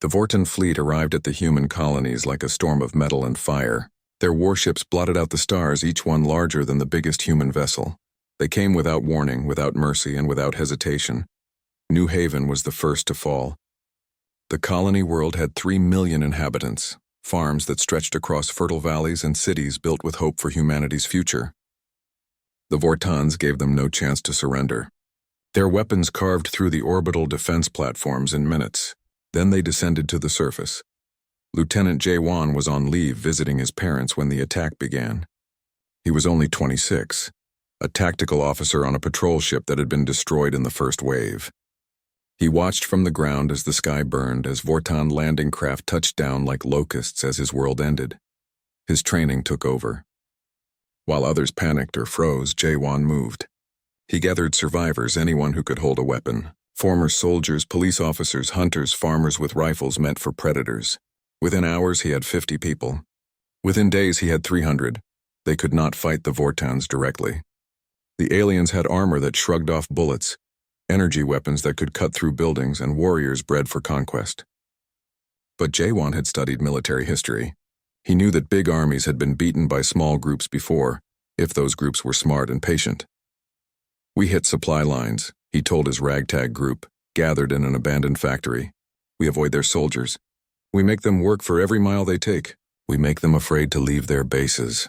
The Vorton fleet arrived at the human colonies like a storm of metal and fire. Their warships blotted out the stars, each one larger than the biggest human vessel. They came without warning, without mercy, and without hesitation. New Haven was the first to fall. The colony world had 3 million inhabitants, farms that stretched across fertile valleys and cities built with hope for humanity's future. The Vortons gave them no chance to surrender. Their weapons carved through the orbital defense platforms in minutes. Then they descended to the surface. Lieutenant J1 was on leave visiting his parents when the attack began. He was only 26, a tactical officer on a patrol ship that had been destroyed in the first wave. He watched from the ground as the sky burned, as Vorton landing craft touched down like locusts as his world ended. His training took over. While others panicked or froze, J1 moved. He gathered survivors, anyone who could hold a weapon. Former soldiers, police officers, hunters, farmers with rifles meant for predators. Within hours, he had 50 people. Within days, he had 300. They could not fight the Vortons directly. The aliens had armor that shrugged off bullets, energy weapons that could cut through buildings, and warriors bred for conquest. But J1 had studied military history. He knew that big armies had been beaten by small groups before, if those groups were smart and patient. "We hit supply lines," he told his ragtag group, gathered in an abandoned factory. "We avoid their soldiers. We make them work for every mile they take. We make them afraid to leave their bases."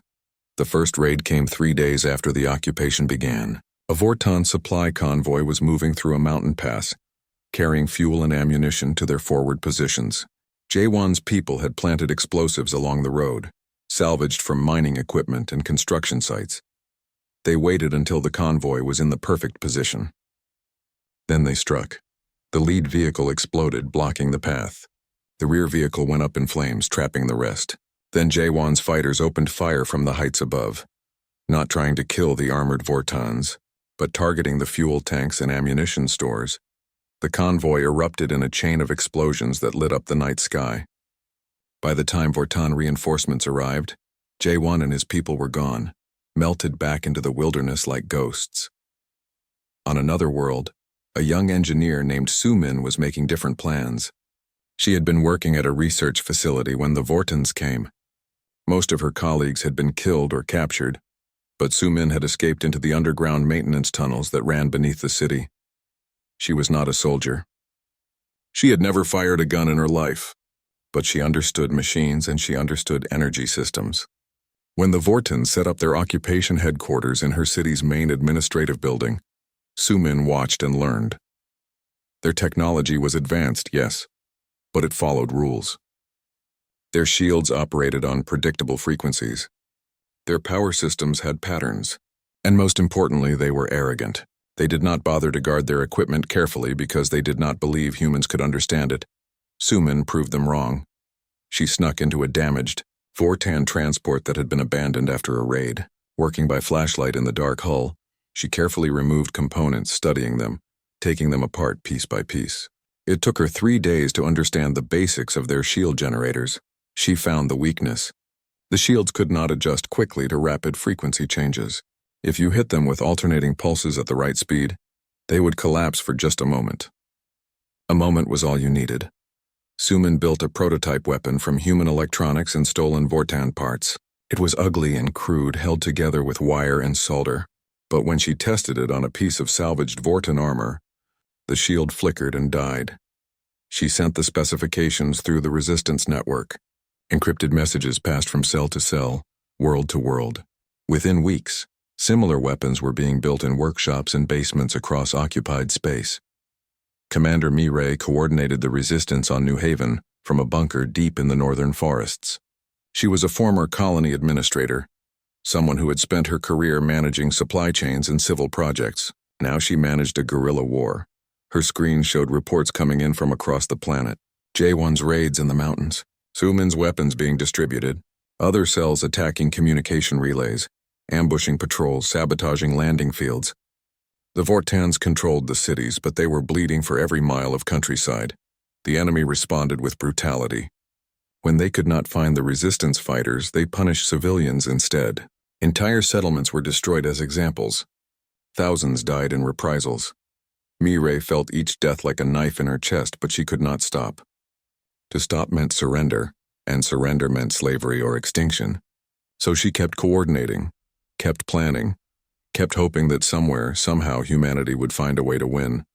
The first raid came 3 days after the occupation began. A Vorton supply convoy was moving through a mountain pass, carrying fuel and ammunition to their forward positions. J1's people had planted explosives along the road, salvaged from mining equipment and construction sites. They waited until the convoy was in the perfect position. Then they struck. The lead vehicle exploded, blocking the path. The rear vehicle went up in flames, trapping the rest. Then J1's fighters opened fire from the heights above, not trying to kill the armored Vortons, but targeting the fuel tanks and ammunition stores. The convoy erupted in a chain of explosions that lit up the night sky. By the time Vorton reinforcements arrived, J1 and his people were gone, melted back into the wilderness like ghosts. On another world, a young engineer named Sumin was making different plans. She had been working at a research facility when the Vortons came. Most of her colleagues had been killed or captured, but Sumin had escaped into the underground maintenance tunnels that ran beneath the city. She was not a soldier. She had never fired a gun in her life, but she understood machines and she understood energy systems. When the Vortons set up their occupation headquarters in her city's main administrative building, Sumin watched and learned. Their technology was advanced, yes, but it followed rules. Their shields operated on predictable frequencies. Their power systems had patterns, and most importantly, they were arrogant. They did not bother to guard their equipment carefully because they did not believe humans could understand it. Sumin proved them wrong. She snuck into a damaged Vorton transport that had been abandoned after a raid. Working by flashlight in the dark hull, she carefully removed components, studying them, taking them apart piece by piece. It took her 3 days to understand the basics of their shield generators. She found the weakness. The shields could not adjust quickly to rapid frequency changes. If you hit them with alternating pulses at the right speed, they would collapse for just a moment. A moment was all you needed. Sumin built a prototype weapon from human electronics and stolen Vorton parts. It was ugly and crude, held together with wire and solder. But when she tested it on a piece of salvaged Vorton armor, the shield flickered and died. She sent the specifications through the resistance network. Encrypted messages passed from cell to cell, world to world. Within weeks, similar weapons were being built in workshops and basements across occupied space. Commander Mireille coordinated the resistance on New Haven from a bunker deep in the northern forests. She was a former colony administrator, someone who had spent her career managing supply chains and civil projects. Now she managed a guerrilla war. Her screen showed reports coming in from across the planet. J1's raids in the mountains, Sumin's weapons being distributed, other cells attacking communication relays, ambushing patrols, sabotaging landing fields. The Vortons controlled the cities, but they were bleeding for every mile of countryside. The enemy responded with brutality. When they could not find the resistance fighters, they punished civilians instead. Entire settlements were destroyed as examples. Thousands died in reprisals. Mireille felt each death like a knife in her chest, but she could not stop. To stop meant surrender, and surrender meant slavery or extinction. So she kept coordinating, kept planning, kept hoping that somewhere, somehow, humanity would find a way to win.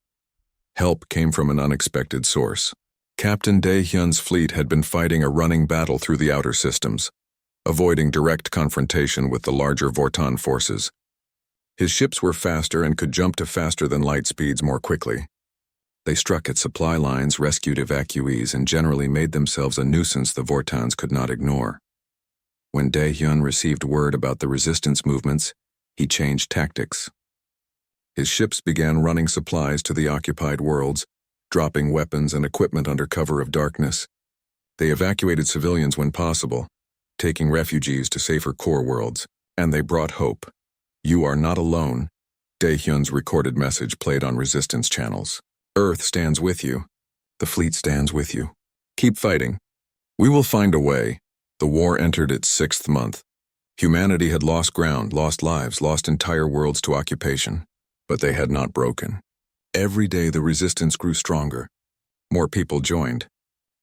Help came from an unexpected source. Captain Dae-hyun's fleet had been fighting a running battle through the outer systems, avoiding direct confrontation with the larger Vorton forces. His ships were faster and could jump to faster-than-light speeds more quickly. They struck at supply lines, rescued evacuees, and generally made themselves a nuisance the Vortons could not ignore. When Dae-hyun received word about the resistance movements, he changed tactics. His ships began running supplies to the occupied worlds, dropping weapons and equipment under cover of darkness. They evacuated civilians when possible, taking refugees to safer core worlds, and they brought hope. "You are not alone," Dae-hyun's recorded message played on resistance channels. "Earth stands with you. The fleet stands with you. Keep fighting. We will find a way." The war entered its 6th month. Humanity had lost ground, lost lives, lost entire worlds to occupation. But they had not broken. Every day the resistance grew stronger. More people joined.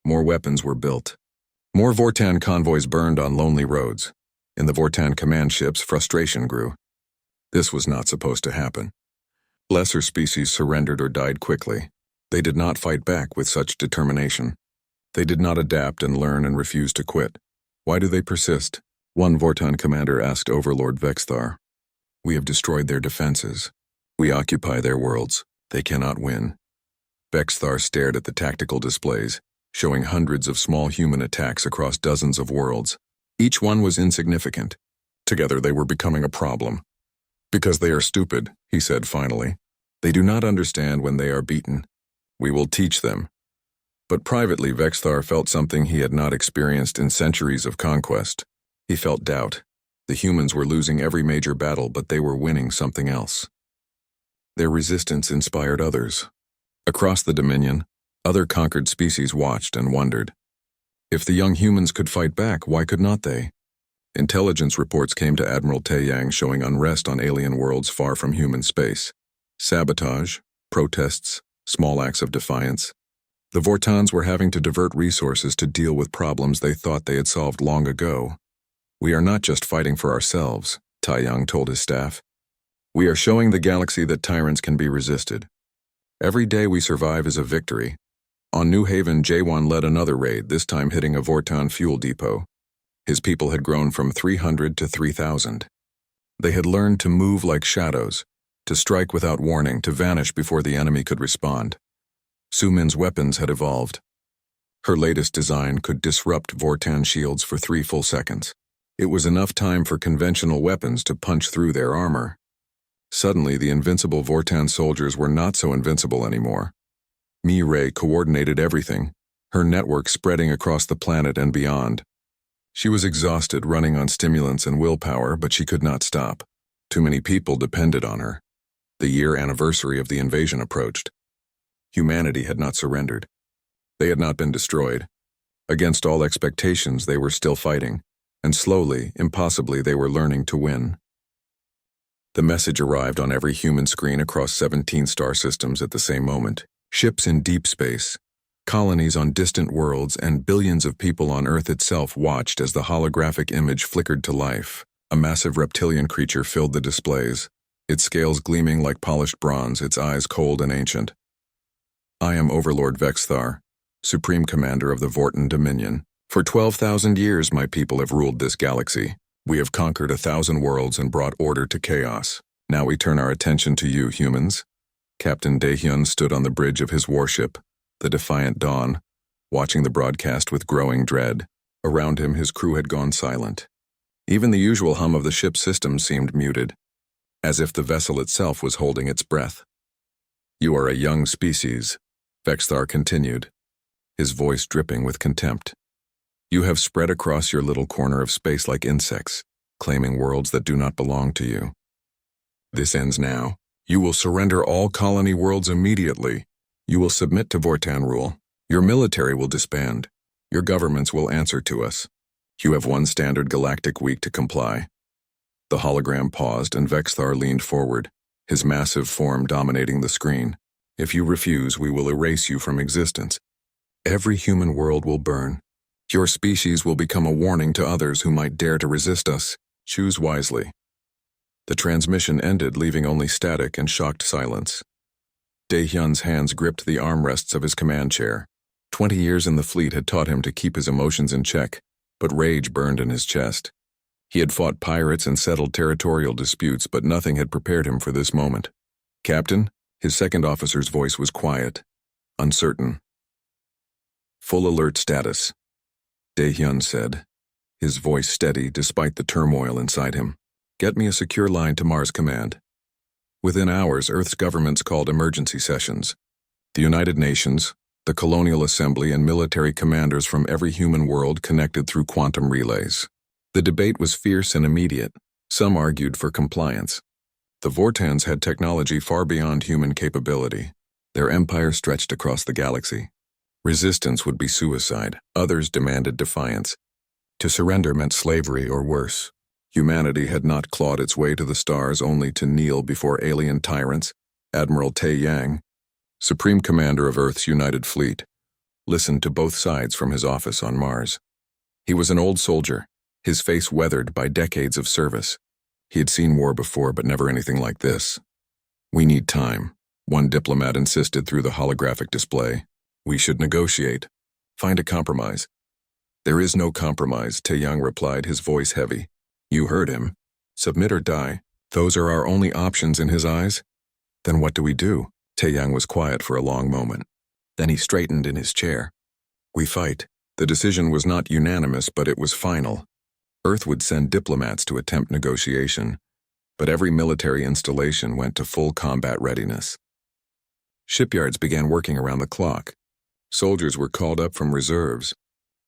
More weapons were built. More Vorton convoys burned on lonely roads. In the Vorton command ships, frustration grew. This was not supposed to happen. Lesser species surrendered or died quickly. They did not fight back with such determination. They did not adapt and learn and refuse to quit. Why do they persist? One Vorton commander asked Overlord Vexthar. "We have destroyed their defenses. We occupy their worlds. They cannot win." Vexthar stared at the tactical displays, showing hundreds of small human attacks across dozens of worlds. Each one was insignificant. Together they were becoming a problem. "Because they are stupid," he said finally. "They do not understand when they are beaten. We will teach them." But privately, Vexthar felt something he had not experienced in centuries of conquest. He felt doubt. The humans were losing every major battle, but they were winning something else. Their resistance inspired others. Across the Dominion, other conquered species watched and wondered. If the young humans could fight back, why could not they? Intelligence reports came to Admiral Taeyang showing unrest on alien worlds far from human space. Sabotage, protests, small acts of defiance. The Vortons were having to divert resources to deal with problems they thought they had solved long ago. "We are not just fighting for ourselves," Taeyang told his staff. "We are showing the galaxy that tyrants can be resisted. Every day we survive is a victory." On New Haven, Jaewon led another raid, this time hitting a Vorton fuel depot. His people had grown from 300 to 3,000. They had learned to move like shadows, to strike without warning, to vanish before the enemy could respond. Sumin's weapons had evolved. Her latest design could disrupt Vorton shields for 3 full seconds. It was enough time for conventional weapons to punch through their armor. Suddenly, the invincible Vorton soldiers were not so invincible anymore. Mi-Ray coordinated everything, her network spreading across the planet and beyond. She was exhausted, running on stimulants and willpower, but she could not stop. Too many people depended on her. The year anniversary of the invasion approached. Humanity had not surrendered. They had not been destroyed. Against all expectations, they were still fighting, and slowly, impossibly, they were learning to win. The message arrived on every human screen across 17 star systems at the same moment. Ships in deep space, colonies on distant worlds, and billions of people on Earth itself watched as the holographic image flickered to life. A massive reptilian creature filled the displays, its scales gleaming like polished bronze, its eyes cold and ancient. "I am Overlord Vexthar, Supreme Commander of the Vorton Dominion. For 12,000 years my people have ruled this galaxy. We have conquered 1,000 worlds and brought order to chaos. Now we turn our attention to you, humans." Captain Dae-hyun stood on the bridge of his warship, the Defiant Dawn, watching the broadcast with growing dread. Around him, his crew had gone silent. Even the usual hum of the ship's systems seemed muted, as if the vessel itself was holding its breath. "You are a young species," Vexthar continued, his voice dripping with contempt. "You have spread across your little corner of space like insects, claiming worlds that do not belong to you. This ends now. You will surrender all colony worlds immediately. You will submit to Vorton rule. Your military will disband. Your governments will answer to us. You have one standard galactic week to comply." The hologram paused and Vexthar leaned forward, his massive form dominating the screen. "If you refuse, we will erase you from existence." Every human world will burn. Your species will become a warning to others who might dare to resist us. Choose wisely. The transmission ended, leaving only static and shocked silence. Dae-hyun's hands gripped the armrests of his command chair. 20 years in the fleet had taught him to keep his emotions in check, but rage burned in his chest. He had fought pirates and settled territorial disputes, but nothing had prepared him for this moment. "Captain?" His second officer's voice was quiet, uncertain. "Full alert status," Dae-hyun said, his voice steady despite the turmoil inside him. "Get me a secure line to Mars Command." Within hours, Earth's governments called emergency sessions. The United Nations, the Colonial Assembly, and military commanders from every human world connected through quantum relays. The debate was fierce and immediate. Some argued for compliance. The Vortons had technology far beyond human capability. Their empire stretched across the galaxy. Resistance would be suicide. Others demanded defiance. To surrender meant slavery or worse. Humanity had not clawed its way to the stars only to kneel before alien tyrants. Admiral Tae-yang, Supreme Commander of Earth's United Fleet, listened to both sides from his office on Mars. He was an old soldier, his face weathered by decades of service. He had seen war before, but never anything like this. "We need time," one diplomat insisted through the holographic display. "We should negotiate. Find a compromise." "There is no compromise," Tae-yang replied, his voice heavy. "You heard him. Submit or die. Those are our only options in his eyes." "Then what do we do?" Tae-yang was quiet for a long moment. Then he straightened in his chair. "We fight." The decision was not unanimous, but it was final. Earth would send diplomats to attempt negotiation, but every military installation went to full combat readiness. Shipyards began working around the clock. Soldiers were called up from reserves.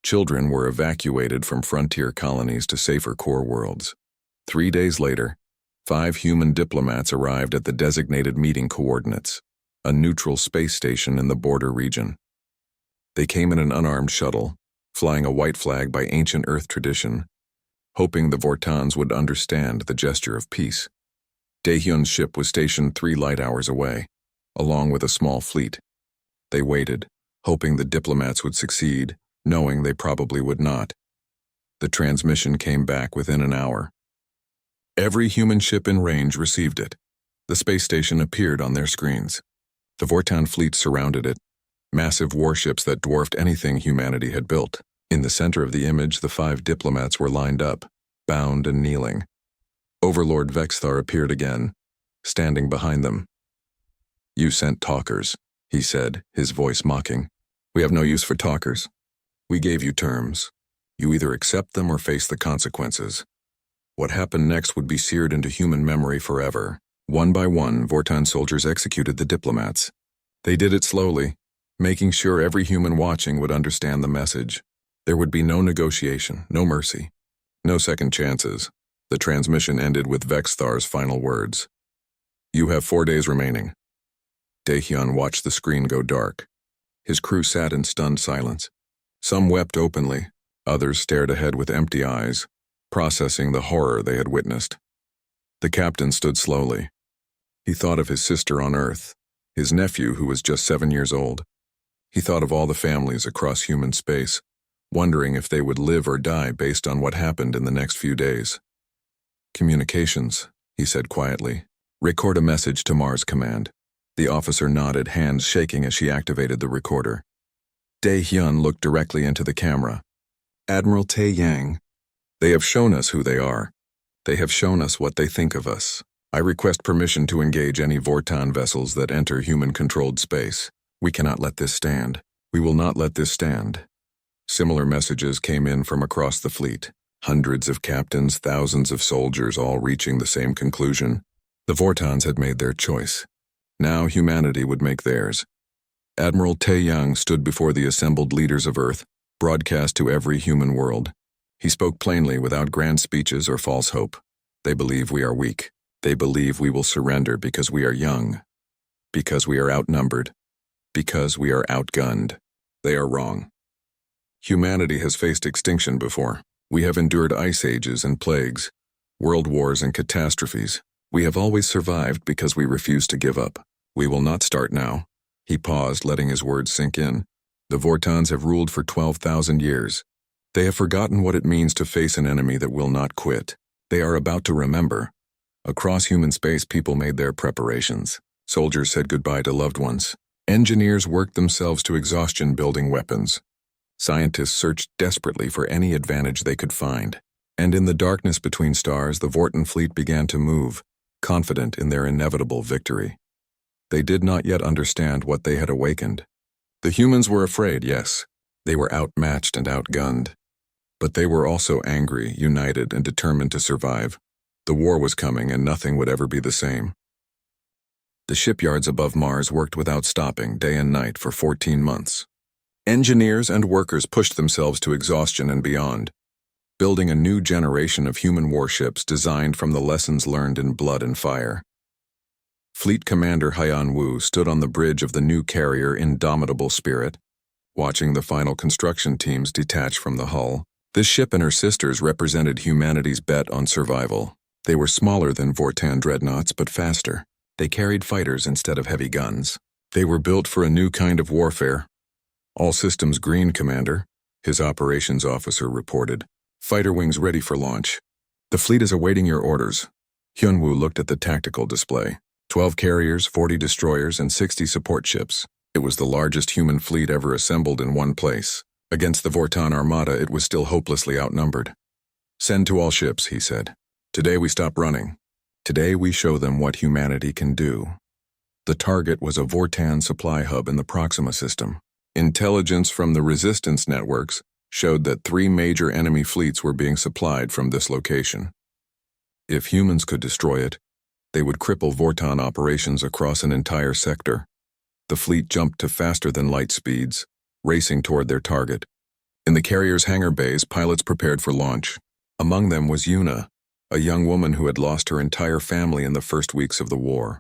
Children were evacuated from frontier colonies to safer core worlds. 3 days later, 5 human diplomats arrived at the designated meeting coordinates, a neutral space station in the border region. They came in an unarmed shuttle, flying a white flag by ancient Earth tradition, hoping the Vortons would understand the gesture of peace. Dae-hyun's ship was stationed 3 light hours away, along with a small fleet. They waited, hoping the diplomats would succeed, knowing they probably would not. The transmission came back within an hour. Every human ship in range received it. The space station appeared on their screens. The Vorton fleet surrounded it, massive warships that dwarfed anything humanity had built. In the center of the image, the 5 diplomats were lined up, bound and kneeling. Overlord Vexthar appeared again, standing behind them. "You sent talkers," he said, his voice mocking. "We have no use for talkers. We gave you terms. You either accept them or face the consequences." What happened next would be seared into human memory forever. One by one, Vorton soldiers executed the diplomats. They did it slowly, making sure every human watching would understand the message. There would be no negotiation, no mercy, no second chances. The transmission ended with Vexthar's final words. "You have 4 days remaining." Dae-hyun watched the screen go dark. His crew sat in stunned silence. Some wept openly, others stared ahead with empty eyes, processing the horror they had witnessed. The captain stood slowly. He thought of his sister on Earth, his nephew who was just 7 years old. He thought of all the families across human space, wondering if they would live or die based on what happened in the next few days. "Communications," he said quietly. "Record a message to Mars Command." The officer nodded, hands shaking as she activated the recorder. Dae-hyun looked directly into the camera. "Admiral Tae-yang, they have shown us who they are. They have shown us what they think of us. I request permission to engage any Vorton vessels that enter human-controlled space. We cannot let this stand. We will not let this stand." Similar messages came in from across the fleet. Hundreds of captains, thousands of soldiers, all reaching the same conclusion. The Vortons had made their choice. Now humanity would make theirs. Admiral Tae-yang stood before the assembled leaders of Earth, broadcast to every human world. He spoke plainly without grand speeches or false hope. "They believe we are weak. They believe we will surrender because we are young, because we are outnumbered, because we are outgunned. They are wrong. Humanity has faced extinction before. We have endured ice ages and plagues, world wars and catastrophes. We have always survived because we refuse to give up. We will not start now." He paused, letting his words sink in. The Vortons have ruled for 12,000 years. They have forgotten what it means to face an enemy that will not quit. They are about to remember. Across human space, people made their preparations. Soldiers said goodbye to loved ones. Engineers worked themselves to exhaustion building weapons. Scientists searched desperately for any advantage they could find. And in the darkness between stars, the Vorton fleet began to move, confident in their inevitable victory. They did not yet understand what they had awakened. The humans were afraid, yes. They were outmatched and outgunned. But they were also angry, united, and determined to survive. The war was coming, and nothing would ever be the same. The shipyards above Mars worked without stopping, day and night, for 14 months. Engineers and workers pushed themselves to exhaustion and beyond, building a new generation of human warships designed from the lessons learned in blood and fire. Fleet Commander Haiyan Wu stood on the bridge of the new carrier Indomitable Spirit, watching the final construction teams detach from the hull. This ship and her sisters represented humanity's bet on survival. They were smaller than Vorton dreadnoughts, but faster. They carried fighters instead of heavy guns. They were built for a new kind of warfare. All systems green, Commander, his operations officer reported. Fighter wings ready for launch. The fleet is awaiting your orders. Hyunwoo looked at the tactical display. 12 carriers, 40 destroyers, and 60 support ships. It was the largest human fleet ever assembled in one place. Against the Vorton armada, it was still hopelessly outnumbered. Send to all ships, he said. Today we stop running. Today we show them what humanity can do. The target was a Vorton supply hub in the Proxima system. Intelligence from the resistance networks showed that 3 major enemy fleets were being supplied from this location. If humans could destroy it, they would cripple Vorton operations across an entire sector. The fleet jumped to faster-than-light speeds, racing toward their target. In the carrier's hangar bays, pilots prepared for launch. Among them was Yuna, a young woman who had lost her entire family in the first weeks of the war.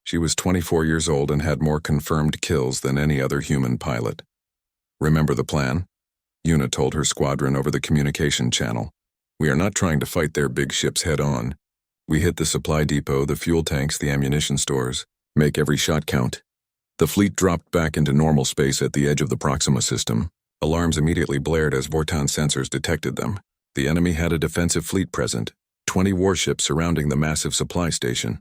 She was 24 years old and had more confirmed kills than any other human pilot. Remember the plan? Yuna told her squadron over the communication channel. We are not trying to fight their big ships head-on. We hit the supply depot, the fuel tanks, the ammunition stores. Make every shot count. The fleet dropped back into normal space at the edge of the Proxima system. Alarms immediately blared as Vorton sensors detected them. The enemy had a defensive fleet present, 20 warships surrounding the massive supply station.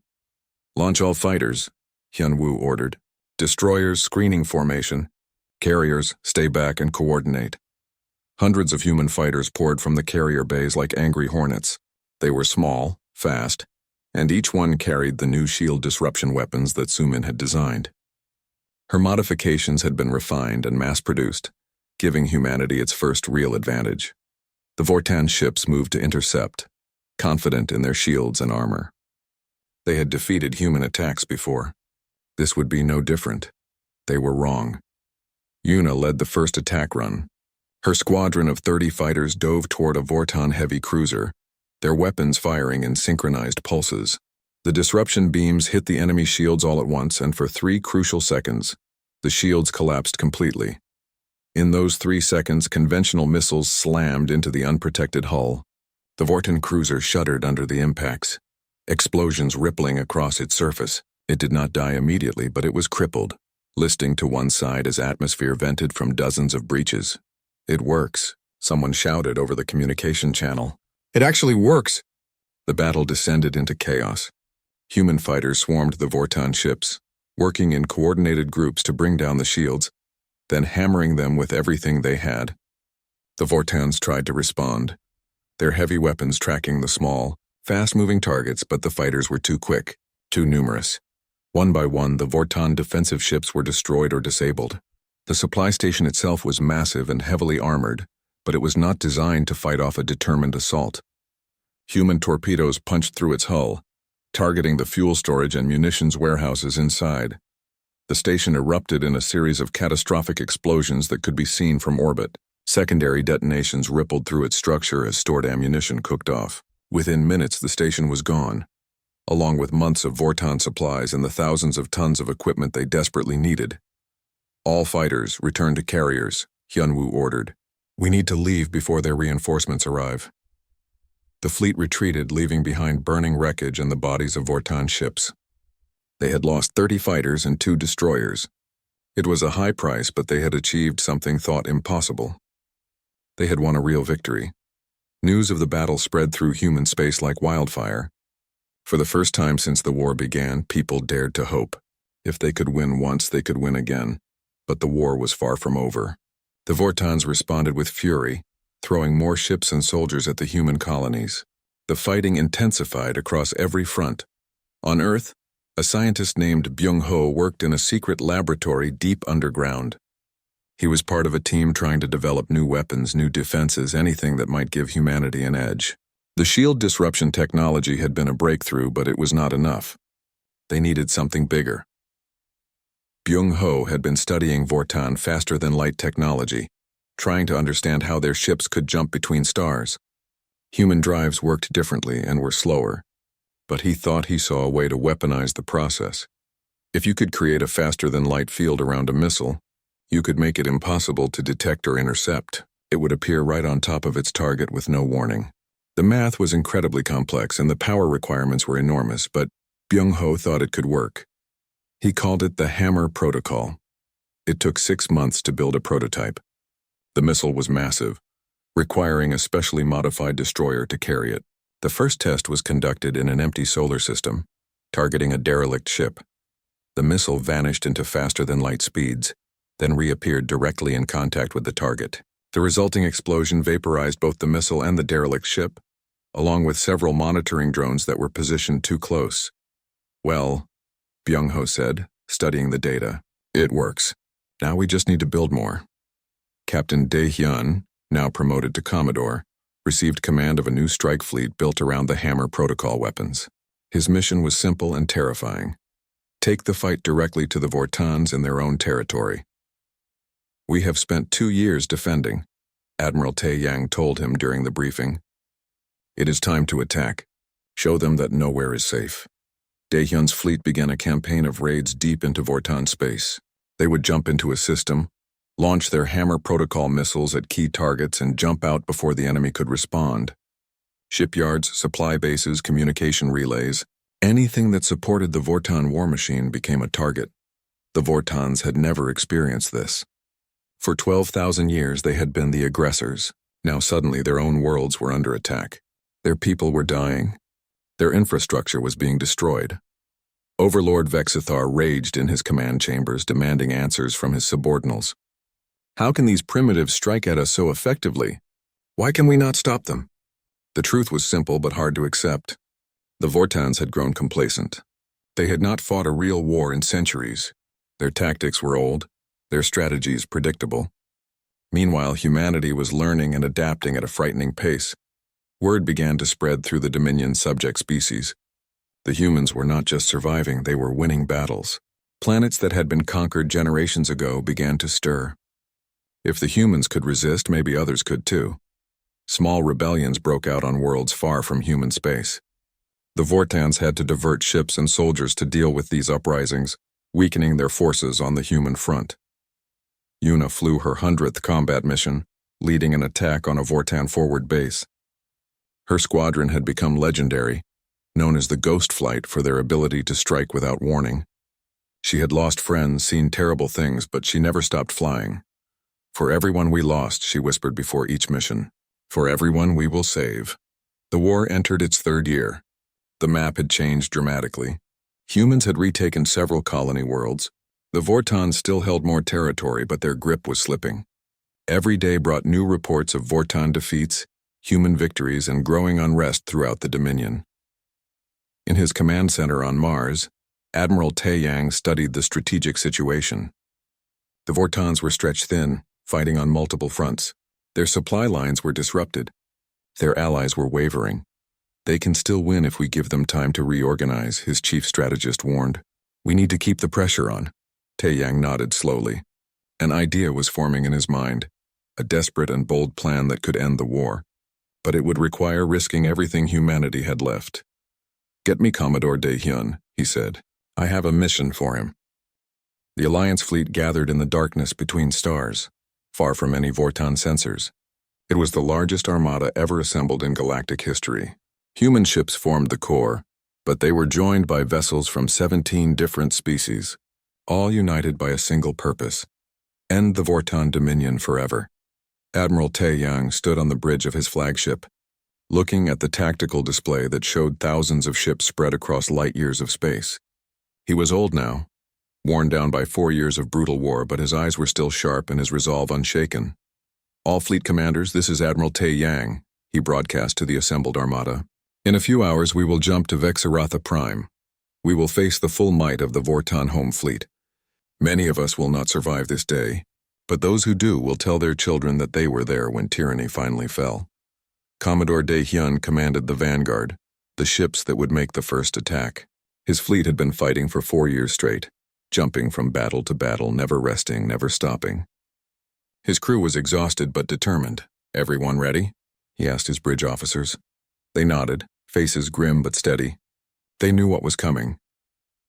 Launch all fighters, Hyunwoo ordered. Destroyers, screening formation. Carriers, stay back and coordinate. Hundreds of human fighters poured from the carrier bays like angry hornets. They were small, fast, and each one carried the new shield disruption weapons that Sumin had designed. Her modifications had been refined and mass-produced, giving humanity its first real advantage. The Vorton ships moved to intercept, confident in their shields and armor. They had defeated human attacks before. This would be no different. They were wrong. Yuna led the first attack run. Her squadron of 30 fighters dove toward a Vorton heavy cruiser, their weapons firing in synchronized pulses. The disruption beams hit the enemy shields all at once, and for 3 crucial seconds, the shields collapsed completely. In those 3 seconds, conventional missiles slammed into the unprotected hull. The Vorton cruiser shuddered under the impacts, explosions rippling across its surface. It did not die immediately, but it was crippled, listing to one side as atmosphere vented from dozens of breaches. It works, someone shouted over the communication channel. It actually works! The battle descended into chaos. Human fighters swarmed the Vorton ships, working in coordinated groups to bring down the shields, then hammering them with everything they had. The Vortons tried to respond, their heavy weapons tracking the small, fast-moving targets, but the fighters were too quick, too numerous. One by one, the Vorton defensive ships were destroyed or disabled. The supply station itself was massive and heavily armored, but it was not designed to fight off a determined assault. Human torpedoes punched through its hull, targeting the fuel storage and munitions warehouses inside. The station erupted in a series of catastrophic explosions that could be seen from orbit. Secondary detonations rippled through its structure as stored ammunition cooked off. Within minutes, the station was gone, along with months of Vorton supplies and the thousands of tons of equipment they desperately needed. All fighters return to carriers, Hyunwoo ordered. We need to leave before their reinforcements arrive. The fleet retreated, leaving behind burning wreckage and the bodies of Vorton ships. They had lost 30 fighters and 2 destroyers. It was a high price, but they had achieved something thought impossible. They had won a real victory. News of the battle spread through human space like wildfire. For the first time since the war began, people dared to hope. If they could win once, they could win again. But the war was far from over. The Vortons responded with fury, throwing more ships and soldiers at the human colonies. The fighting intensified across every front. On Earth, a scientist named Byung-ho worked in a secret laboratory deep underground. He was part of a team trying to develop new weapons, new defenses, anything that might give humanity an edge. The shield disruption technology had been a breakthrough, but it was not enough. They needed something bigger. Byung-ho had been studying Vorton faster-than-light technology, trying to understand how their ships could jump between stars. Human drives worked differently and were slower, but he thought he saw a way to weaponize the process. If you could create a faster-than-light field around a missile, you could make it impossible to detect or intercept. It would appear right on top of its target with no warning. The math was incredibly complex and the power requirements were enormous, but Byung-ho thought it could work. He called it the Hammer Protocol. It took 6 months to build a prototype. The missile was massive, requiring a specially modified destroyer to carry it. The first test was conducted in an empty solar system, targeting a derelict ship. The missile vanished into faster-than-light speeds, then reappeared directly in contact with the target. The resulting explosion vaporized both the missile and the derelict ship, along with several monitoring drones that were positioned too close. "Well," Byung-ho said, studying the data, "it works. Now we just need to build more." Captain Dae-hyun, now promoted to Commodore, received command of a new strike fleet built around the Hammer Protocol weapons. His mission was simple and terrifying. Take the fight directly to the Vortons in their own territory. "We have spent 2 years defending," Admiral Tae-yang told him during the briefing. "It is time to attack. Show them that nowhere is safe." Dae-hyun's fleet began a campaign of raids deep into Vorton space. They would jump into a system, launch their Hammer Protocol missiles at key targets, and jump out before the enemy could respond. Shipyards, supply bases, communication relays, anything that supported the Vorton war machine became a target. The Vortons had never experienced this. For 12,000 years they had been the aggressors. Now suddenly their own worlds were under attack. Their people were dying. Their infrastructure was being destroyed. Overlord Vexthar raged in his command chambers, demanding answers from his subordinates. "How can these primitives strike at us so effectively? Why can we not stop them?" The truth was simple but hard to accept. The Vortons had grown complacent. They had not fought a real war in centuries. Their tactics were old, their strategies predictable. Meanwhile, humanity was learning and adapting at a frightening pace. Word began to spread through the Dominion's subject species. The humans were not just surviving, they were winning battles. Planets that had been conquered generations ago began to stir. If the humans could resist, maybe others could too. Small rebellions broke out on worlds far from human space. The Vortons had to divert ships and soldiers to deal with these uprisings, weakening their forces on the human front. Yuna flew her 100th combat mission, leading an attack on a Vorton forward base. Her squadron had become legendary, known as the Ghost Flight for their ability to strike without warning. She had lost friends, seen terrible things, but she never stopped flying. "For everyone we lost," she whispered before each mission. "For everyone we will save." The war entered its 3rd year. The map had changed dramatically. Humans had retaken several colony worlds. The Vortons still held more territory, but their grip was slipping. Every day brought new reports of Vorton defeats, human victories, and growing unrest throughout the Dominion. In his command center on Mars, Admiral Tae-yang studied the strategic situation. The Vortons were stretched thin, fighting on multiple fronts. Their supply lines were disrupted. Their allies were wavering. "They can still win if we give them time to reorganize," his chief strategist warned. "We need to keep the pressure on." Tae-yang nodded slowly. An idea was forming in his mind, a desperate and bold plan that could end the war. But it would require risking everything humanity had left. "Get me Commodore Dae-hyun," he said. "I have a mission for him." The Alliance fleet gathered in the darkness between stars, far from any Vorton sensors. It was the largest armada ever assembled in galactic history. Human ships formed the core, but they were joined by vessels from 17 different species. all united by a single purpose: end the Vorton dominion forever. Admiral Taeyang stood on the bridge of his flagship, looking at the tactical display that showed thousands of ships spread across light-years of space. He was old now, worn down by 4 years of brutal war, but his eyes were still sharp and his resolve unshaken. "All fleet commanders, this is Admiral Taeyang," he broadcast to the assembled armada. "In a few hours we will jump to Vexthar Prime. We will face the full might of the Vorton home fleet. Many of us will not survive this day, but those who do will tell their children that they were there when tyranny finally fell." Commodore Dae-hyun commanded the vanguard, the ships that would make the first attack. His fleet had been fighting for 4 years straight, jumping from battle to battle, never resting, never stopping. His crew was exhausted but determined. "Everyone ready?" he asked his bridge officers. They nodded, faces grim but steady. They knew what was coming.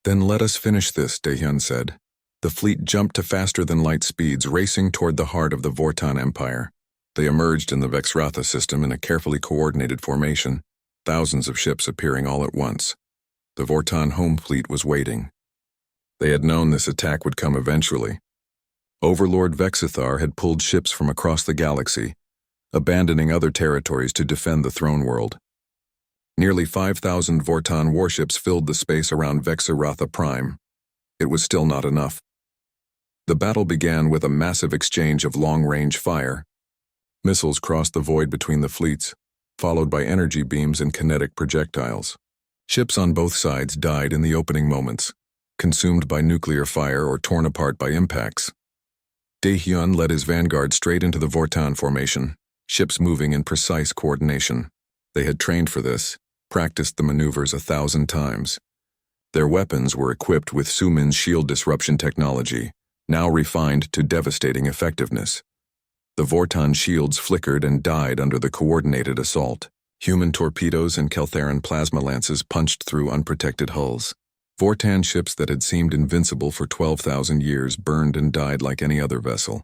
"Then let us finish this," Dae-hyun said. The fleet jumped to faster-than-light speeds, racing toward the heart of the Vorton Empire. They emerged in the Vexthar system in a carefully coordinated formation, thousands of ships appearing all at once. The Vorton home fleet was waiting. They had known this attack would come eventually. Overlord Vexthar had pulled ships from across the galaxy, abandoning other territories to defend the throne world. Nearly 5,000 Vorton warships filled the space around Vexthar Prime. It was still not enough. The battle began with a massive exchange of long-range fire. Missiles crossed the void between the fleets, followed by energy beams and kinetic projectiles. Ships on both sides died in the opening moments, consumed by nuclear fire or torn apart by impacts. Dae-hyun led his vanguard straight into the Vorton formation, ships moving in precise coordination. They had trained for this, practiced the maneuvers 1,000 times. Their weapons were equipped with Sumin's shield disruption technology, now refined to devastating effectiveness. The Vorton shields flickered and died under the coordinated assault. Human torpedoes and Keltharan plasma lances punched through unprotected hulls. Vorton ships that had seemed invincible for 12,000 years burned and died like any other vessel.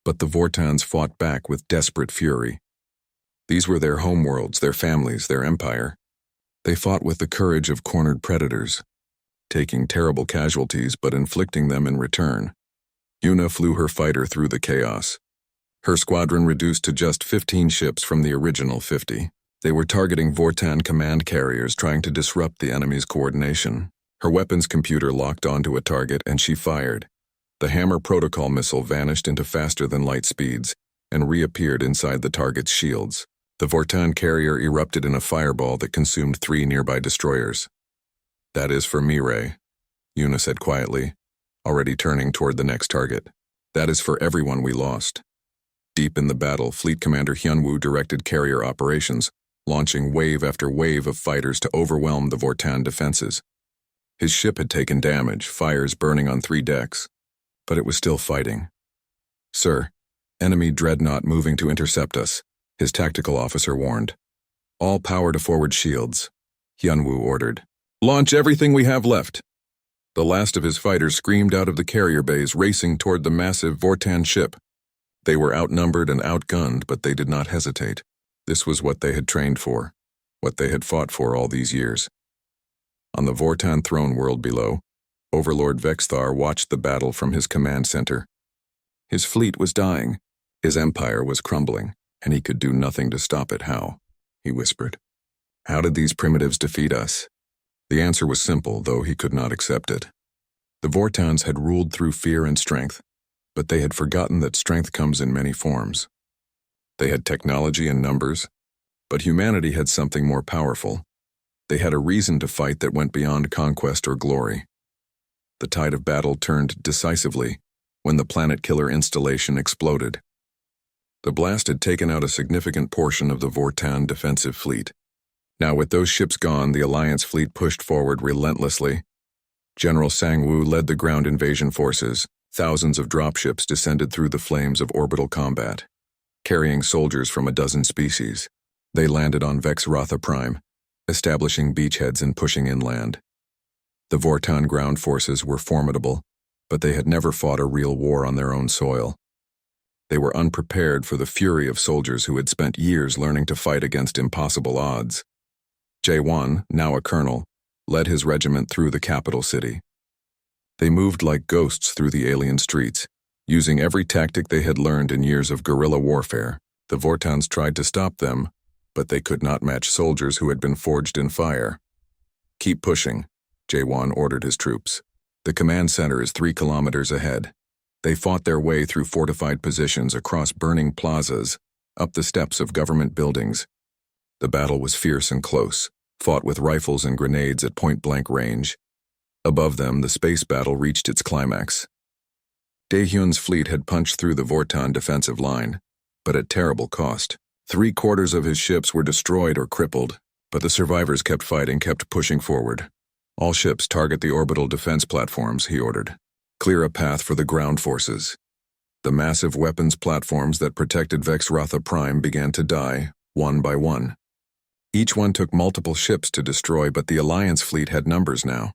But the Vortons fought back with desperate fury. These were their homeworlds, their families, their empire. They fought with the courage of cornered predators, taking terrible casualties but inflicting them in return. Yuna flew her fighter through the chaos. Her squadron reduced to just 15 ships from the original 50. They were targeting Vorton command carriers, trying to disrupt the enemy's coordination. Her weapons computer locked onto a target and she fired. The Hammer protocol missile vanished into faster-than-light speeds and reappeared inside the target's shields. The Vorton carrier erupted in a fireball that consumed 3 nearby destroyers. "That is for me, Ray," Yuna said quietly, already turning toward the next target. "That is for everyone we lost." Deep in the battle, Fleet Commander Hyunwoo directed carrier operations, launching wave after wave of fighters to overwhelm the Vorton defenses. His ship had taken damage, fires burning on 3 decks, but it was still fighting. "Sir, enemy dreadnought moving to intercept us," his tactical officer warned. "All power to forward shields," Hyunwoo ordered. "Launch everything we have left." The last of his fighters screamed out of the carrier bays, racing toward the massive Vorton ship. They were outnumbered and outgunned, but they did not hesitate. This was what they had trained for, what they had fought for all these years. On the Vorton throne world below, Overlord Vexthar watched the battle from his command center. His fleet was dying, his empire was crumbling, and he could do nothing to stop it. "How?" he whispered. "How did these primitives defeat us?" The answer was simple, though he could not accept it. The Vortons had ruled through fear and strength, but they had forgotten that strength comes in many forms. They had technology and numbers, but humanity had something more powerful. They had a reason to fight that went beyond conquest or glory. The tide of battle turned decisively when the Planet Killer installation exploded. The blast had taken out a significant portion of the Vorton defensive fleet. Now, with those ships gone, the Alliance fleet pushed forward relentlessly. General Sang-woo led the ground invasion forces. Thousands of dropships descended through the flames of orbital combat, carrying soldiers from a dozen species. They landed on Vexthar Prime, establishing beachheads and pushing inland. The Vorton ground forces were formidable, but they had never fought a real war on their own soil. They were unprepared for the fury of soldiers who had spent years learning to fight against impossible odds. Jae-won, now a colonel, led his regiment through the capital city. They moved like ghosts through the alien streets, using every tactic they had learned in years of guerrilla warfare. The Vortons tried to stop them, but they could not match soldiers who had been forged in fire. "Keep pushing," Jaewon ordered his troops. "The command center is 3 kilometers ahead." They fought their way through fortified positions across burning plazas, up the steps of government buildings. The battle was fierce and close, fought with rifles and grenades at point-blank range. Above them, the space battle reached its climax. Daehyun's fleet had punched through the Vorton defensive line, but at terrible cost. 3/4 of his ships were destroyed or crippled, but the survivors kept fighting, kept pushing forward. "All ships target the orbital defense platforms," he ordered. "Clear a path for the ground forces." The massive weapons platforms that protected Vexthar Prime began to die, one by one. Each one took multiple ships to destroy, but the Alliance fleet had numbers now.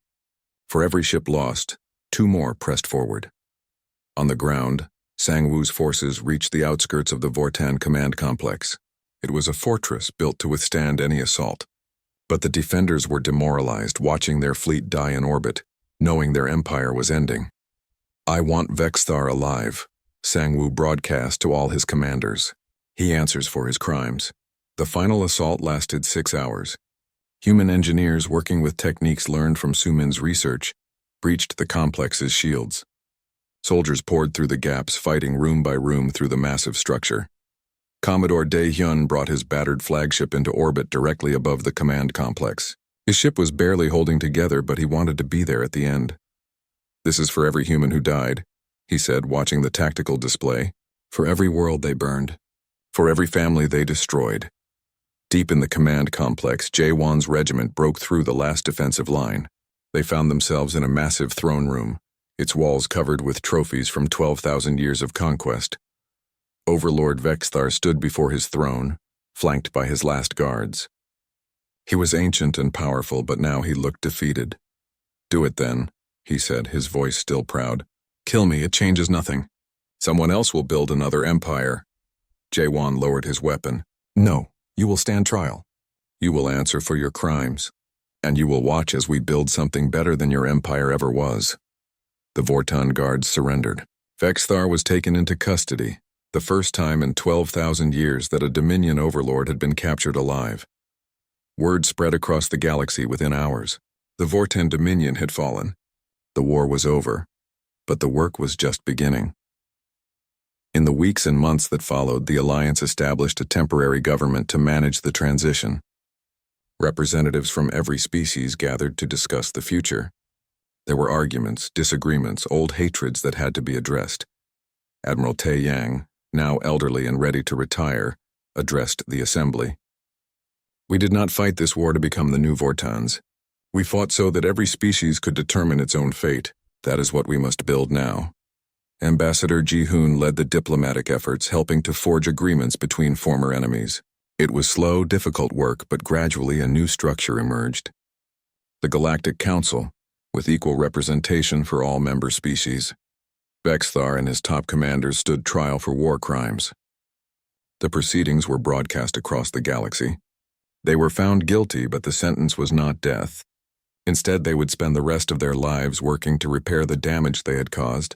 For every ship lost, 2 more pressed forward. On the ground, Sang-woo's forces reached the outskirts of the Vorton command complex. It was a fortress built to withstand any assault. But the defenders were demoralized, watching their fleet die in orbit, knowing their empire was ending. "I want Vexthar alive," Sang-woo broadcast to all his commanders. "He answers for his crimes." The final assault lasted 6 hours. Human engineers working with techniques learned from Sumin's research breached the complex's shields. Soldiers poured through the gaps, fighting room by room through the massive structure. Commodore Daehyun brought his battered flagship into orbit directly above the command complex. His ship was barely holding together, but he wanted to be there at the end. "This is for every human who died," he said, watching the tactical display. "For every world they burned. For every family they destroyed." Deep in the command complex, Jaewon's regiment broke through the last defensive line. They found themselves in a massive throne room, its walls covered with trophies from 12,000 years of conquest. Overlord Vexthar stood before his throne, flanked by his last guards. He was ancient and powerful, but now he looked defeated. "Do it then," he said, his voice still proud. "Kill me, it changes nothing. Someone else will build another empire." Jaewon lowered his weapon. "No. You will stand trial. You will answer for your crimes, and you will watch as we build something better than your empire ever was." The Vorton guards surrendered. Vexthar was taken into custody, the first time in 12,000 years that a Dominion overlord had been captured alive. Word spread across the galaxy within hours. The Vorton Dominion had fallen. The war was over, but the work was just beginning. In the weeks and months that followed, the Alliance established a temporary government to manage the transition. Representatives from every species gathered to discuss the future. There were arguments, disagreements, old hatreds that had to be addressed. Admiral Tae Yang, now elderly and ready to retire, addressed the assembly. "We did not fight this war to become the new Vortons. We fought so that every species could determine its own fate. That is what we must build now." Ambassador Ji-hoon led the diplomatic efforts, helping to forge agreements between former enemies. It was slow, difficult work, but gradually a new structure emerged. The Galactic Council, with equal representation for all member species. Vexthar and his top commanders stood trial for war crimes. The proceedings were broadcast across the galaxy. They were found guilty, but the sentence was not death. Instead, they would spend the rest of their lives working to repair the damage they had caused.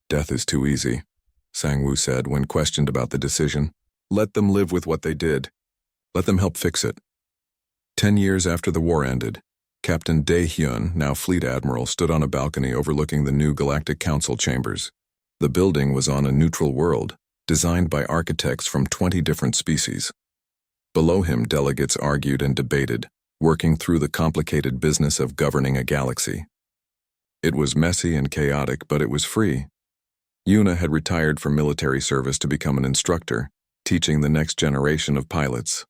"Death is too easy," Sang-woo said when questioned about the decision. "Let them live with what they did. Let them help fix it." 10 years after the war ended, Captain Daehyun, now Fleet Admiral, stood on a balcony overlooking the new Galactic Council chambers. The building was on a neutral world, designed by architects from 20 different species. Below him, delegates argued and debated, working through the complicated business of governing a galaxy. It was messy and chaotic, but it was free. Yuna had retired from military service to become an instructor, teaching the next generation of pilots.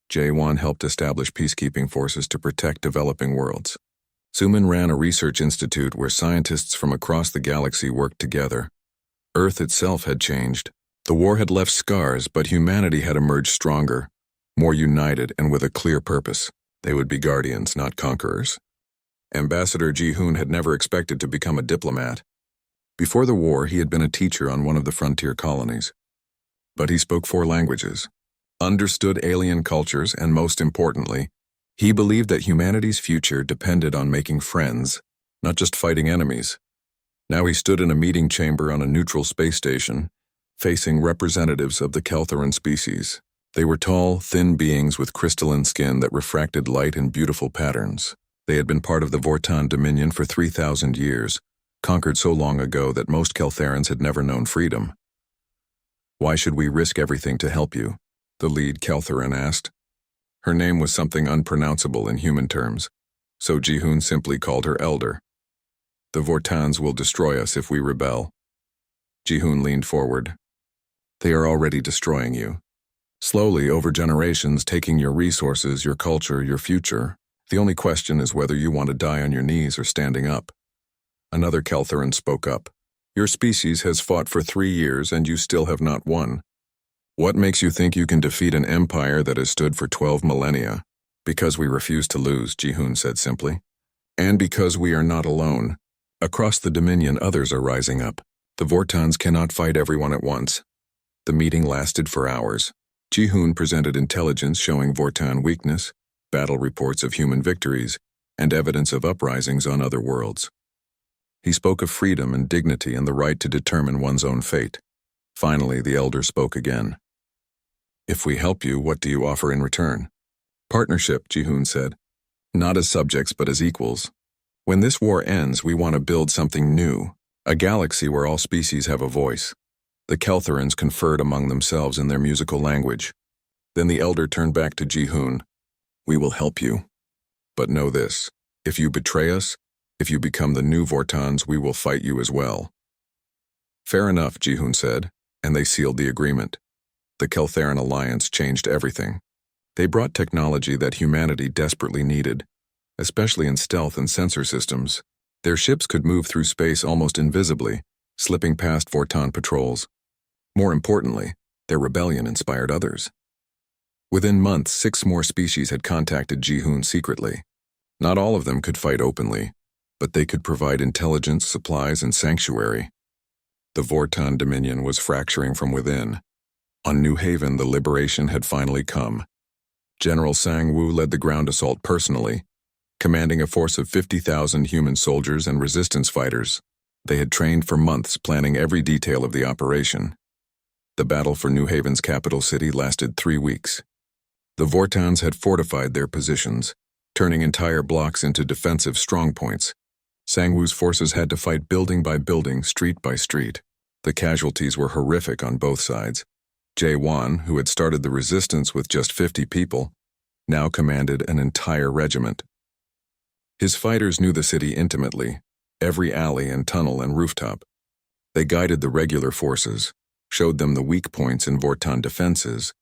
Jaewon helped establish peacekeeping forces to protect developing worlds. Sumin ran a research institute where scientists from across the galaxy worked together. Earth itself had changed. The war had left scars, but humanity had emerged stronger, more united and with a clear purpose. They would be guardians, not conquerors. Ambassador Ji-hoon had never expected to become a diplomat. Before the war, he had been a teacher on one of the frontier colonies. But he spoke 4 languages, understood alien cultures, and most importantly, he believed that humanity's future depended on making friends, not just fighting enemies. Now he stood in a meeting chamber on a neutral space station, facing representatives of the Keltheran species. They were tall, thin beings with crystalline skin that refracted light in beautiful patterns. They had been part of the Vorton Dominion for 3,000 years, conquered so long ago that most Keltherans had never known freedom. "Why should we risk everything to help you?" the lead Keltheran asked. Her name was something unpronounceable in human terms, so Jihoon simply called her Elder. "The Vortans will destroy us if we rebel." Jihoon leaned forward. "They are already destroying you. Slowly, over generations, taking your resources, your culture, your future. The only question is whether you want to die on your knees or standing up." Another Keltheran spoke up. "Your species has fought for 3 years and you still have not won. What makes you think you can defeat an empire that has stood for 12 millennia? Because we refuse to lose," Jihoon said simply. "And because we are not alone. Across the Dominion, others are rising up. The Vortons cannot fight everyone at once." The meeting lasted for hours. Jihoon presented intelligence showing Vorton weakness, battle reports of human victories, and evidence of uprisings on other worlds. He spoke of freedom and dignity and the right to determine one's own fate. Finally, the Elder spoke again. "If we help you, what do you offer in return?" "Partnership," Jihoon said. "Not as subjects, but as equals. When this war ends, we want to build something new, a galaxy where all species have a voice." The Keltherans conferred among themselves in their musical language. Then the Elder turned back to Jihoon. "We will help you. But know this, if you betray us, if you become the new Vortons, we will fight you as well." "Fair enough," Jihoon said, and they sealed the agreement. The Keltheran alliance changed everything. They brought technology that humanity desperately needed, especially in stealth and sensor systems. Their ships could move through space almost invisibly, slipping past Vorton patrols. More importantly, their rebellion inspired others. Within months, 6 more species had contacted Jihoon secretly. Not all of them could fight openly, but they could provide intelligence, supplies, and sanctuary. The Vorton Dominion was fracturing from within. On New Haven, the liberation had finally come. General Sang-woo led the ground assault personally, commanding a force of 50,000 human soldiers and resistance fighters. They had trained for months, planning every detail of the operation. The battle for New Haven's capital city lasted 3 weeks. The Vortons had fortified their positions, turning entire blocks into defensive strongpoints. Sang-woo's forces had to fight building by building, street by street. The casualties were horrific on both sides. Jae-won, who had started the resistance with just 50 people, now commanded an entire regiment. His fighters knew the city intimately, every alley and tunnel and rooftop. They guided the regular forces, showed them the weak points in Vorton defenses,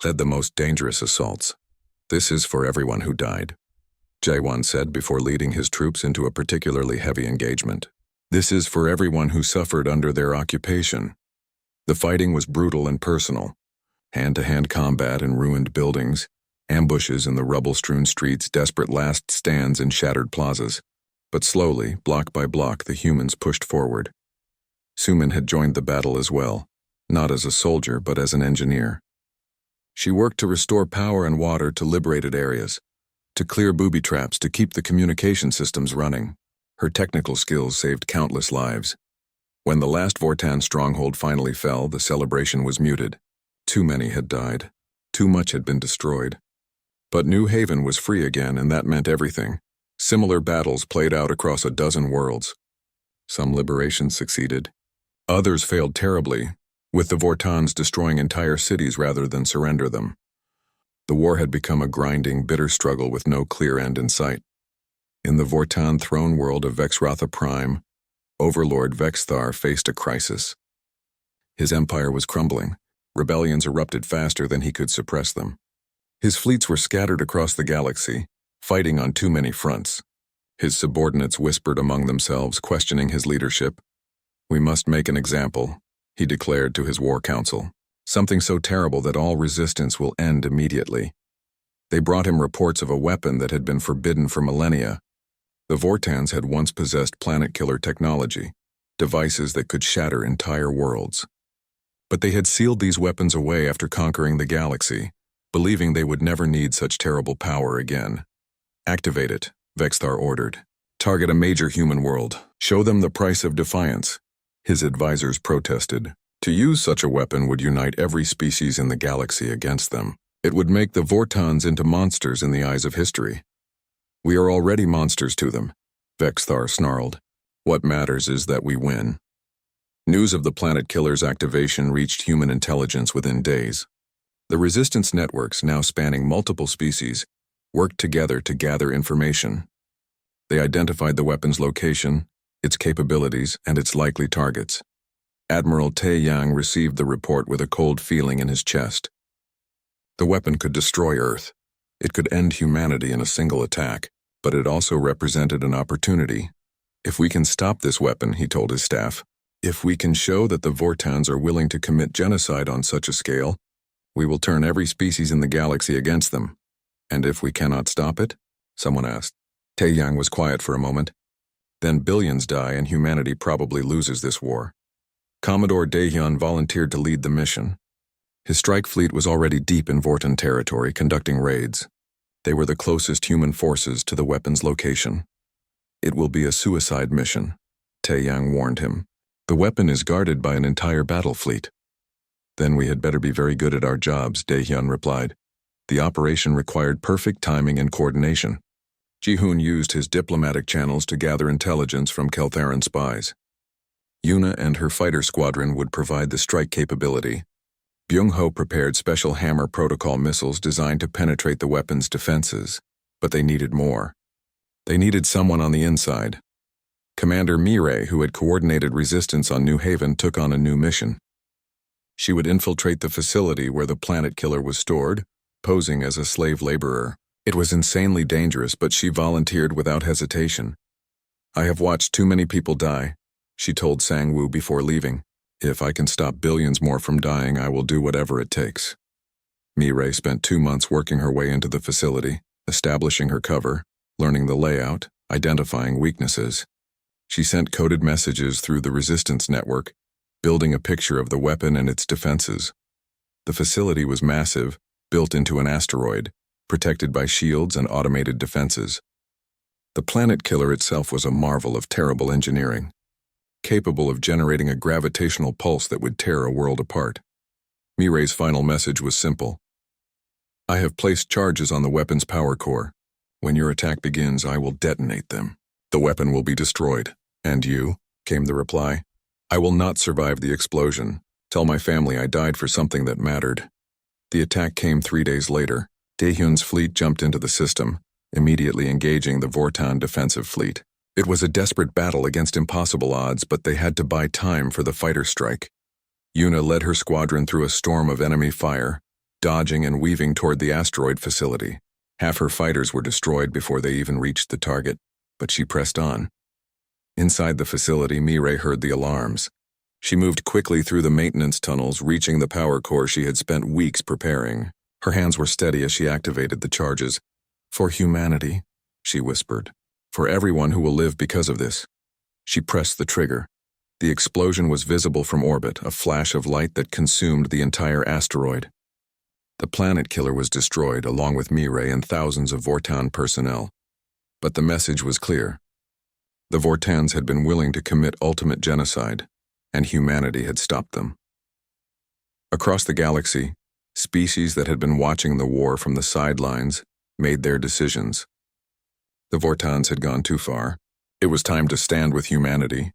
led the most dangerous assaults. "This is for everyone who died," Jae-won said before leading his troops into a particularly heavy engagement. "This is for everyone who suffered under their occupation." The fighting was brutal and personal. Hand-to-hand combat in ruined buildings, ambushes in the rubble-strewn streets, desperate last stands in shattered plazas. But slowly, block by block, the humans pushed forward. Sumin had joined the battle as well, not as a soldier but as an engineer. She worked to restore power and water to liberated areas, to clear booby traps, to keep the communication systems running. Her technical skills saved countless lives. When the last Vorton stronghold finally fell, the celebration was muted. Too many had died. Too much had been destroyed. But New Haven was free again, and that meant everything. Similar battles played out across a dozen worlds. Some liberations succeeded. Others failed terribly, with the Vortons destroying entire cities rather than surrender them. The war had become a grinding, bitter struggle with no clear end in sight. In the Vorton throne world of Vexthar Prime, Overlord Vexthar faced a crisis. His empire was crumbling. Rebellions erupted faster than he could suppress them. His fleets were scattered across the galaxy, fighting on too many fronts. His subordinates whispered among themselves, questioning his leadership. "We must make an example," he declared to his war council. "Something so terrible that all resistance will end immediately." They brought him reports of a weapon that had been forbidden for millennia. The Vortons had once possessed planet-killer technology, devices that could shatter entire worlds. But they had sealed these weapons away after conquering the galaxy, believing they would never need such terrible power again. "Activate it," Vexthar ordered. Target a major human world. Show them the price of defiance. His advisors protested. To use such a weapon would unite every species in the galaxy against them. It would make the Vortons into monsters in the eyes of history. We are already monsters to them, Vexthar snarled. What matters is that we win. News of the Planet Killer's activation reached human intelligence within days. The resistance networks, now spanning multiple species, worked together to gather information. They identified the weapon's location, its capabilities, and its likely targets. Admiral Tae-Yang received the report with a cold feeling in his chest. The weapon could destroy Earth. It could end humanity in a single attack, but it also represented an opportunity. If we can stop this weapon, he told his staff, if we can show that the Vortons are willing to commit genocide on such a scale, we will turn every species in the galaxy against them. And if we cannot stop it? Someone asked. Tae-Yang was quiet for a moment. Then billions die and humanity probably loses this war. Commodore Daehyun volunteered to lead the mission. His strike fleet was already deep in Vorton territory, conducting raids. They were the closest human forces to the weapon's location. It will be a suicide mission, Tae-Yang warned him. The weapon is guarded by an entire battle fleet. Then we had better be very good at our jobs, Daehyun replied. The operation required perfect timing and coordination. Ji-hoon used his diplomatic channels to gather intelligence from Keltharan spies. Yuna and her fighter squadron would provide the strike capability. Byung-ho prepared special hammer protocol missiles designed to penetrate the weapon's defenses, but they needed more. They needed someone on the inside. Commander Mirai, who had coordinated resistance on New Haven, took on a new mission. She would infiltrate the facility where the Planet Killer was stored, posing as a slave laborer. It was insanely dangerous, but she volunteered without hesitation. I have watched too many people die, she told Sang-woo before leaving. If I can stop billions more from dying, I will do whatever it takes. Mirai spent 2 months working her way into the facility, establishing her cover, learning the layout, identifying weaknesses. She sent coded messages through the resistance network, building a picture of the weapon and its defenses. The facility was massive, built into an asteroid, protected by shields and automated defenses. The Planet Killer itself was a marvel of terrible engineering, capable of generating a gravitational pulse that would tear a world apart. Mirai's final message was simple. I have placed charges on the weapon's power core. When your attack begins, I will detonate them. The weapon will be destroyed. And you? Came the reply. I will not survive the explosion. Tell my family I died for something that mattered. The attack came 3 days later. Daehyun's fleet jumped into the system, immediately engaging the Vorton defensive fleet. It was a desperate battle against impossible odds, but they had to buy time for the fighter strike. Yuna led her squadron through a storm of enemy fire, dodging and weaving toward the asteroid facility. Half her fighters were destroyed before they even reached the target, but she pressed on. Inside the facility, Mirai heard the alarms. She moved quickly through the maintenance tunnels, reaching the power core she had spent weeks preparing. Her hands were steady as she activated the charges. For humanity, she whispered. For everyone who will live because of this. She pressed the trigger. The explosion was visible from orbit, a flash of light that consumed the entire asteroid. The Planet Killer was destroyed, along with Mirai and thousands of Vorton personnel. But the message was clear. The Vortons had been willing to commit ultimate genocide, and humanity had stopped them. Across the galaxy, species that had been watching the war from the sidelines made their decisions. The Vortons had gone too far. It was time to stand with humanity,